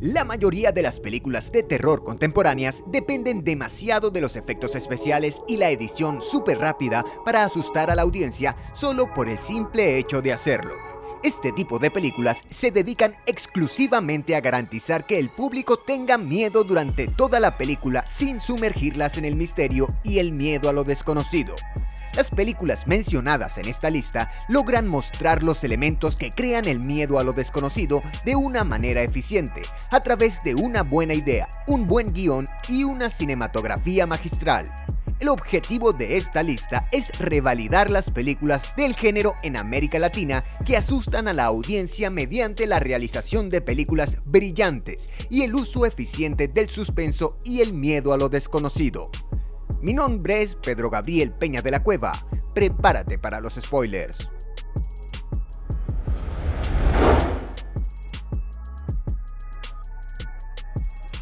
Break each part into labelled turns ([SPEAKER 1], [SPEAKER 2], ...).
[SPEAKER 1] La mayoría de las películas de terror contemporáneas dependen demasiado de los efectos especiales y la edición súper rápida para asustar a la audiencia solo por el simple hecho de hacerlo. Este tipo de películas se dedican exclusivamente a garantizar que el público tenga miedo durante toda la película sin sumergirlas en el misterio y el miedo a lo desconocido. Las películas mencionadas en esta lista logran mostrar los elementos que crean el miedo a lo desconocido de una manera eficiente, a través de una buena idea, un buen guión y una cinematografía magistral. El objetivo de esta lista es revalidar las películas del género en América Latina que asustan a la audiencia mediante la realización de películas brillantes y el uso eficiente del suspenso y el miedo a lo desconocido. Mi nombre es Pedro Gabriel Peña de la Cueva. Prepárate para los spoilers.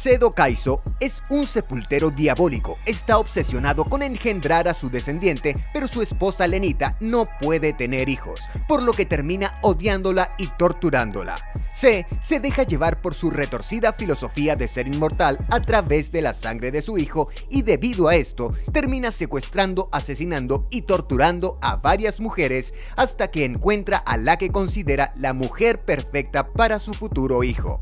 [SPEAKER 1] Seto Kaizo es un sepultero diabólico. Está obsesionado con engendrar a su descendiente, pero su esposa Lenita no puede tener hijos, por lo que termina odiándola y torturándola. Se deja llevar por su retorcida filosofía de ser inmortal a través de la sangre de su hijo y debido a esto termina secuestrando, asesinando y torturando a varias mujeres hasta que encuentra a la que considera la mujer perfecta para su futuro hijo.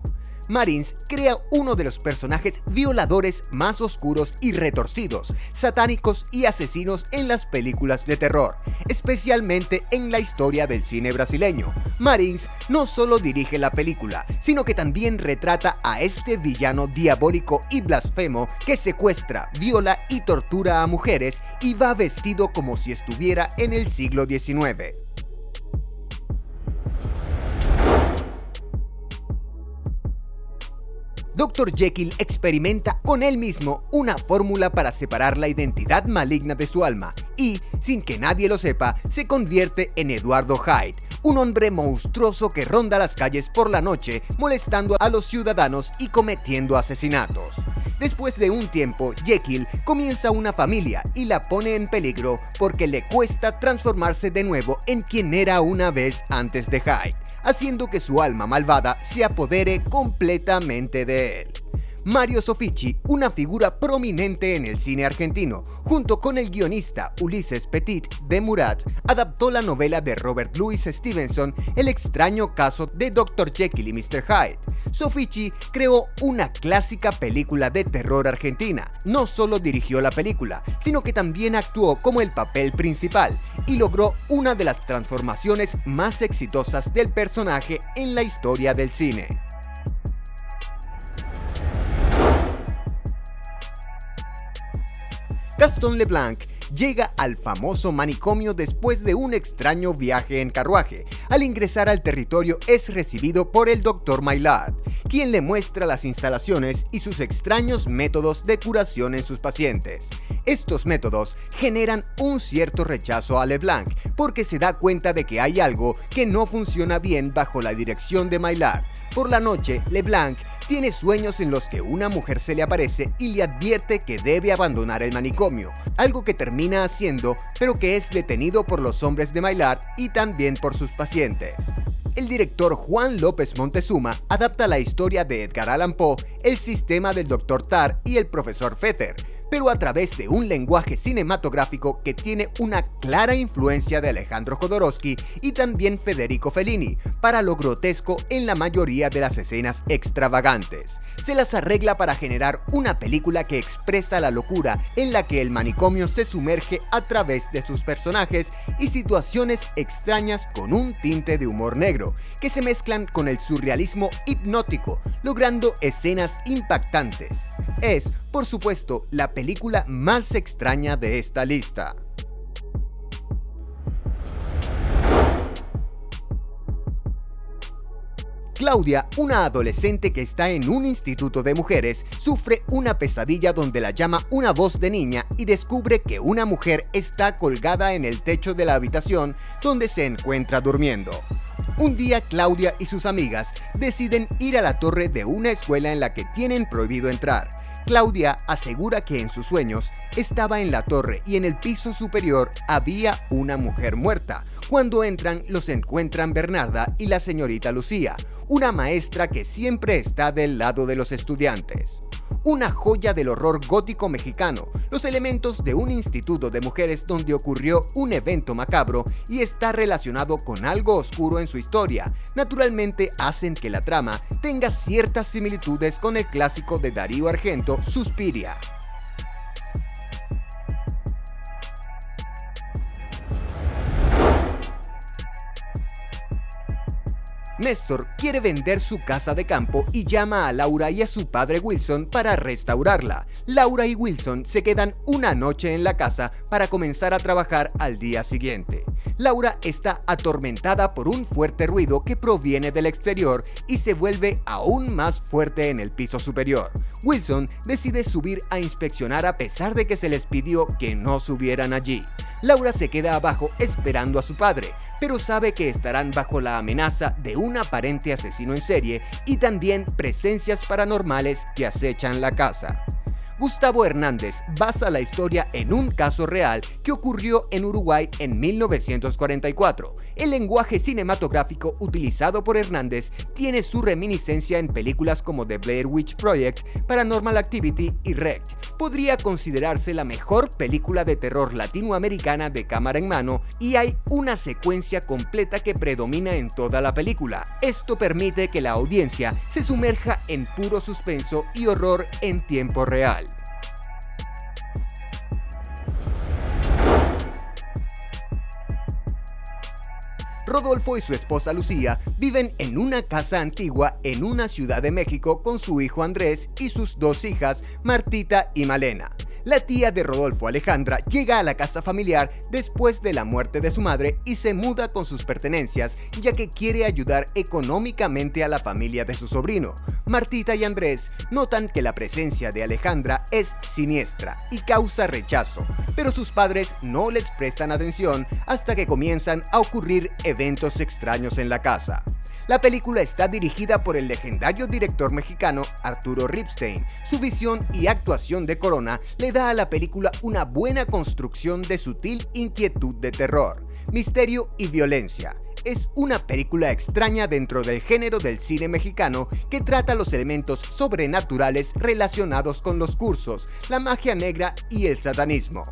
[SPEAKER 1] Marins crea uno de los personajes violadores más oscuros y retorcidos, satánicos y asesinos en las películas de terror, especialmente en la historia del cine brasileño. Marins no solo dirige la película, sino que también retrata a este villano diabólico y blasfemo que secuestra, viola y tortura a mujeres y va vestido como si estuviera en el siglo XIX. Dr. Jekyll experimenta con él mismo una fórmula para separar la identidad maligna de su alma y, sin que nadie lo sepa, se convierte en Eduardo Hyde, un hombre monstruoso que ronda las calles por la noche molestando a los ciudadanos y cometiendo asesinatos. Después de un tiempo, Jekyll comienza una familia y la pone en peligro porque le cuesta transformarse de nuevo en quien era una vez antes de Hyde, haciendo que su alma malvada se apodere completamente de él. Mario Soffici, una figura prominente en el cine argentino, junto con el guionista Ulises Petit de Murat, adaptó la novela de Robert Louis Stevenson, El extraño caso de Dr. Jekyll y Mr. Hyde. Soffici creó una clásica película de terror argentina. No solo dirigió la película, sino que también actuó como el papel principal y logró una de las transformaciones más exitosas del personaje en la historia del cine. Gaston Leblanc llega al famoso manicomio después de un extraño viaje en carruaje. Al ingresar al territorio es recibido por el Dr. Maillard, quien le muestra las instalaciones y sus extraños métodos de curación en sus pacientes. Estos métodos generan un cierto rechazo a Leblanc porque se da cuenta de que hay algo que no funciona bien bajo la dirección de Maillard. Por la noche, Leblanc tiene sueños en los que una mujer se le aparece y le advierte que debe abandonar el manicomio, algo que termina haciendo, pero que es detenido por los hombres de Maillard y también por sus pacientes. El director Juan López Montezuma adapta la historia de Edgar Allan Poe, El sistema del Dr. Tarr y el profesor Feather, pero a través de un lenguaje cinematográfico que tiene una clara influencia de Alejandro Jodorowsky y también Federico Fellini, para lo grotesco en la mayoría de las escenas extravagantes. Se las arregla para generar una película que expresa la locura en la que el manicomio se sumerge a través de sus personajes y situaciones extrañas con un tinte de humor negro, que se mezclan con el surrealismo hipnótico, logrando escenas impactantes. Es, por supuesto, la película más extraña de esta lista. Claudia, una adolescente que está en un instituto de mujeres, sufre una pesadilla donde la llama una voz de niña y descubre que una mujer está colgada en el techo de la habitación donde se encuentra durmiendo. Un día Claudia y sus amigas deciden ir a la torre de una escuela en la que tienen prohibido entrar. Claudia asegura que en sus sueños estaba en la torre y en el piso superior había una mujer muerta, Cuando entran, los encuentran Bernarda y la señorita Lucía, una maestra que siempre está del lado de los estudiantes. Una joya del horror gótico mexicano, los elementos de un instituto de mujeres donde ocurrió un evento macabro y está relacionado con algo oscuro en su historia, naturalmente hacen que la trama tenga ciertas similitudes con el clásico de Darío Argento, Suspiria. Néstor quiere vender su casa de campo y llama a Laura y a su padre Wilson para restaurarla. Laura y Wilson se quedan una noche en la casa para comenzar a trabajar al día siguiente. Laura está atormentada por un fuerte ruido que proviene del exterior y se vuelve aún más fuerte en el piso superior. Wilson decide subir a inspeccionar a pesar de que se les pidió que no subieran allí. Laura se queda abajo esperando a su padre, pero sabe que estarán bajo la amenaza de un aparente asesino en serie y también presencias paranormales que acechan la casa. Gustavo Hernández basa la historia en un caso real que ocurrió en Uruguay en 1944. El lenguaje cinematográfico utilizado por Hernández tiene su reminiscencia en películas como The Blair Witch Project, Paranormal Activity y REC. Podría considerarse la mejor película de terror latinoamericana de cámara en mano y hay una secuencia completa que predomina en toda la película. Esto permite que la audiencia se sumerja en puro suspenso y horror en tiempo real. Rodolfo y su esposa Lucía viven en una casa antigua en una ciudad de México con su hijo Andrés y sus dos hijas, Martita y Malena. La tía de Rodolfo, Alejandra, llega a la casa familiar después de la muerte de su madre y se muda con sus pertenencias, ya que quiere ayudar económicamente a la familia de su sobrino. Martita y Andrés notan que la presencia de Alejandra es siniestra y causa rechazo, pero sus padres no les prestan atención hasta que comienzan a ocurrir eventos extraños en la casa. La película está dirigida por el legendario director mexicano Arturo Ripstein. Su visión y actuación de Corona le da a la película una buena construcción de sutil inquietud de terror, misterio y violencia. Es una película extraña dentro del género del cine mexicano que trata los elementos sobrenaturales relacionados con los cursos, la magia negra y el satanismo.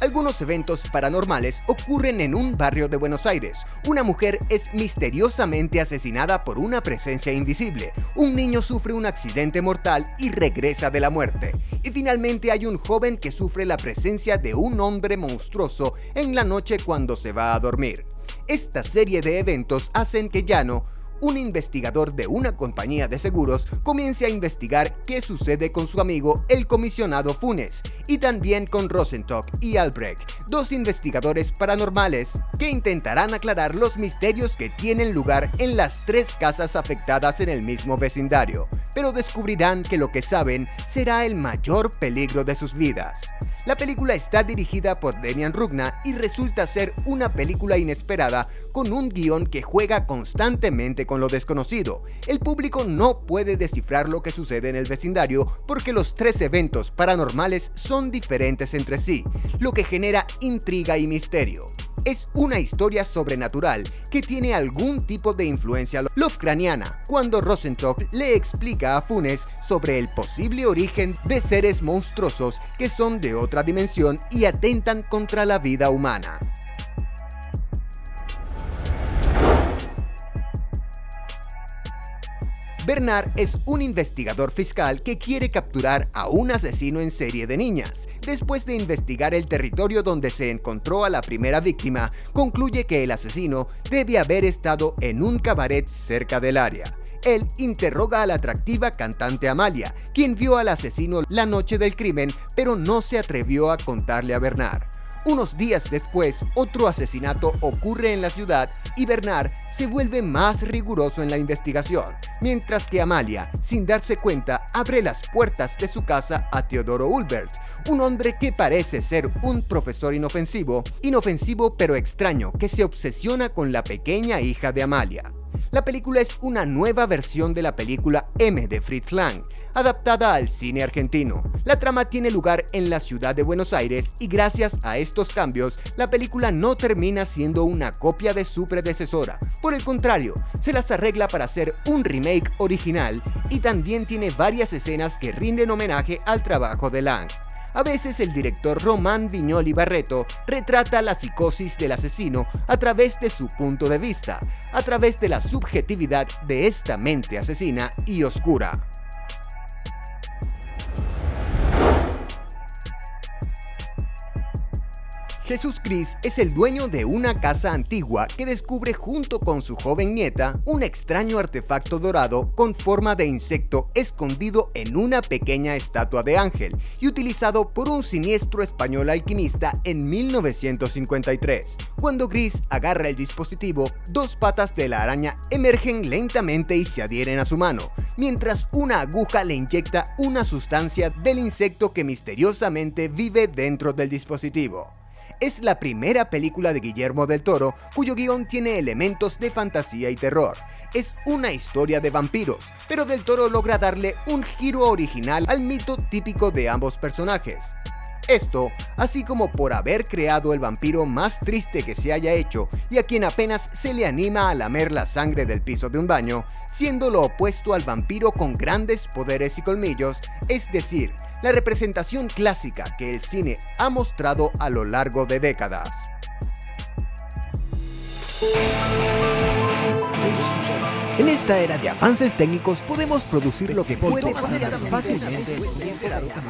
[SPEAKER 1] Algunos eventos paranormales ocurren en un barrio de Buenos Aires. Una mujer es misteriosamente asesinada por una presencia invisible. Un niño sufre un accidente mortal y regresa de la muerte. Y finalmente hay un joven que sufre la presencia de un hombre monstruoso en la noche cuando se va a dormir. Esta serie de eventos hacen que Llano, un investigador de una compañía de seguros, comience a investigar qué sucede con su amigo el comisionado Funes y también con Rosenstock y Albrecht, dos investigadores paranormales que intentarán aclarar los misterios que tienen lugar en las tres casas afectadas en el mismo vecindario, pero descubrirán que lo que saben será el mayor peligro de sus vidas. La película está dirigida por Demian Rugna y resulta ser una película inesperada con un guión que juega constantemente con lo desconocido. El público no puede descifrar lo que sucede en el vecindario porque los tres eventos paranormales son diferentes entre sí, lo que genera intriga y misterio. Es una historia sobrenatural que tiene algún tipo de influencia lovecraftiana, cuando Rosenstock le explica a Funes sobre el posible origen de seres monstruosos que son de otra dimensión y atentan contra la vida humana. Bernard es un investigador fiscal que quiere capturar a un asesino en serie de niñas. Después de investigar el territorio donde se encontró a la primera víctima, concluye que el asesino debe haber estado en un cabaret cerca del área. Él interroga a la atractiva cantante Amalia, quien vio al asesino la noche del crimen, pero no se atrevió a contarle a Bernard. Unos días después, otro asesinato ocurre en la ciudad y Bernard se vuelve más riguroso en la investigación, mientras que Amalia, sin darse cuenta, abre las puertas de su casa a Teodoro Ulbert, un hombre que parece ser un profesor inofensivo pero extraño, que se obsesiona con la pequeña hija de Amalia. La película es una nueva versión de la película M de Fritz Lang, adaptada al cine argentino. La trama tiene lugar en la ciudad de Buenos Aires y gracias a estos cambios, la película no termina siendo una copia de su predecesora. Por el contrario, se las arregla para hacer un remake original y también tiene varias escenas que rinden homenaje al trabajo de Lang. A veces el director Román Viñoly Barreto retrata la psicosis del asesino a través de su punto de vista, a través de la subjetividad de esta mente asesina y oscura. Jesús Cris es el dueño de una casa antigua que descubre junto con su joven nieta un extraño artefacto dorado con forma de insecto escondido en una pequeña estatua de ángel y utilizado por un siniestro español alquimista en 1953. Cuando Cris agarra el dispositivo, dos patas de la araña emergen lentamente y se adhieren a su mano, mientras una aguja le inyecta una sustancia del insecto que misteriosamente vive dentro del dispositivo. Es la primera película de Guillermo del Toro cuyo guión tiene elementos de fantasía y terror. Es una historia de vampiros, pero del Toro logra darle un giro original al mito típico de ambos personajes. Esto, así como por haber creado el vampiro más triste que se haya hecho y a quien apenas se le anima a lamer la sangre del piso de un baño, siendo lo opuesto al vampiro con grandes poderes y colmillos, es decir, la representación clásica que el cine ha mostrado a lo largo de décadas. En esta era de avances técnicos podemos producir lo que puede pasar fácilmente.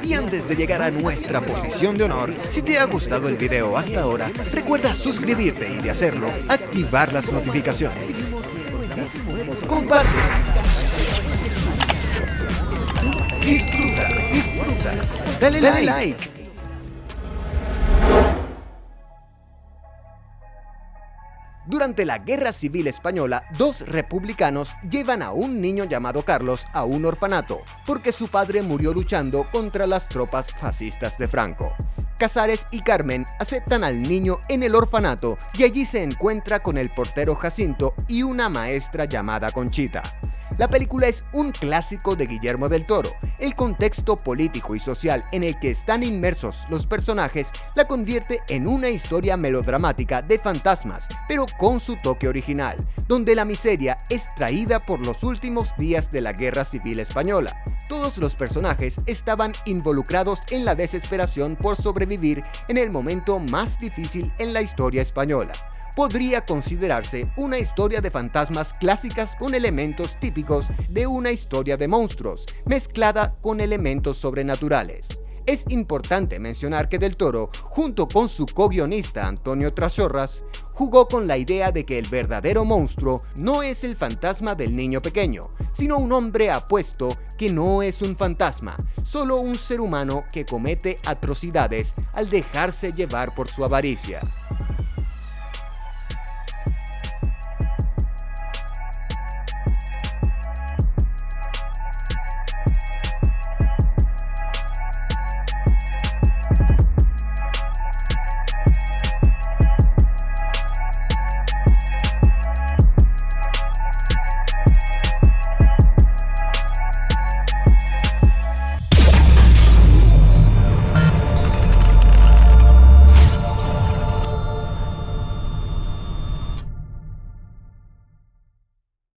[SPEAKER 1] Y antes de llegar a nuestra posición de honor, si te ha gustado el video hasta ahora, recuerda suscribirte y de hacerlo, activar las notificaciones. Comparte. Disfruta. Dale like. Durante la Guerra Civil Española, dos republicanos llevan a un niño llamado Carlos a un orfanato, porque su padre murió luchando contra las tropas fascistas de Franco. Casares y Carmen aceptan al niño en el orfanato y allí se encuentra con el portero Jacinto y una maestra llamada Conchita. La película es un clásico de Guillermo del Toro. El contexto político y social en el que están inmersos los personajes la convierte en una historia melodramática de fantasmas, pero con su toque original, donde la miseria es traída por los últimos días de la Guerra Civil Española. Todos los personajes estaban involucrados en la desesperación por sobrevivir en el momento más difícil en la historia española. Podría considerarse una historia de fantasmas clásicas con elementos típicos de una historia de monstruos, mezclada con elementos sobrenaturales. Es importante mencionar que Del Toro, junto con su co-guionista Antonio Trasorras, jugó con la idea de que el verdadero monstruo no es el fantasma del niño pequeño, sino un hombre apuesto que no es un fantasma, solo un ser humano que comete atrocidades al dejarse llevar por su avaricia.